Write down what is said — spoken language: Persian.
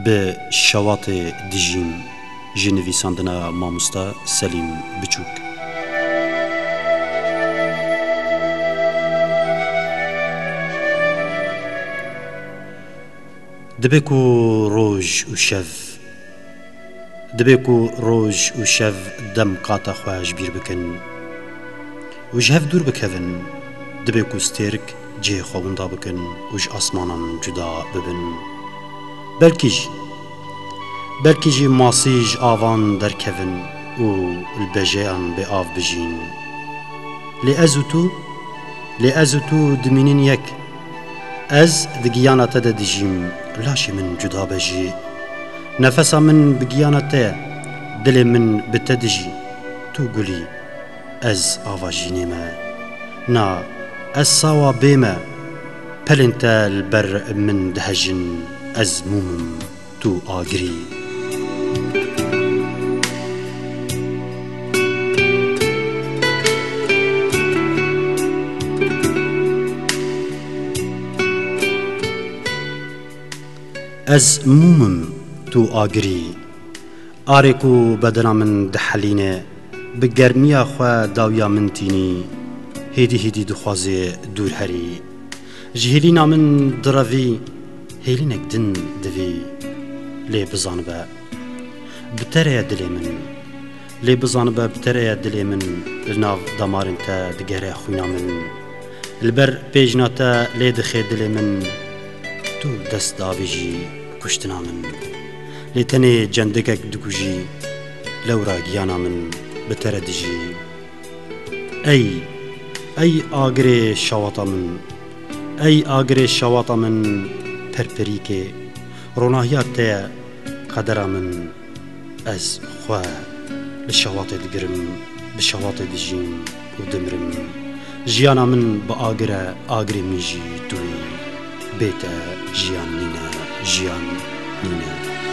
به شوات دیجیم جنویساندنا ماموستا سلیم بچوک. دبکو روز و شو دبکو روز و شو دم قاطع خواهش بیر بکن و جهف دور بکن دبکو سترک جه خوابوندا بکن و ج آسمانان جدا ببن بلکی جی ماسیج آوان در کون و البجیان به آف بجین لی ازو تو دمینین یک از دگیانت دا دجیم لاشی من جدا بجی نفسا من بگیانت دل من بتدجی تو گلی از آواجی نیمه نا از ساوا بیمه پلنت البر من دهجن از مومم تو آگری از مومم تو آگری آرکو بدنا من دحلینه بگرمیا خوا داویا من تینی هیدی دخوازی دور هری جهلینا من دروی هیلینک دن دوی لی بزانبه بتره دلی من لی بزانبه بتره دلی من لناو دمارن تا دگره خوینا من البر پیجنا تا لی دخی دلی من تو دست داوی جی کشتنا من لی تنی جندگک دکو جی لورا گیانا من بتره دجی ای آگری شواطا من ای آگری شواطا من پرپریکه روناهیات تیا قدر من از خواه لشواط دگرم بشواط دجیم و دمرم جیانا من با آگری میجی توی بیت جیان نینه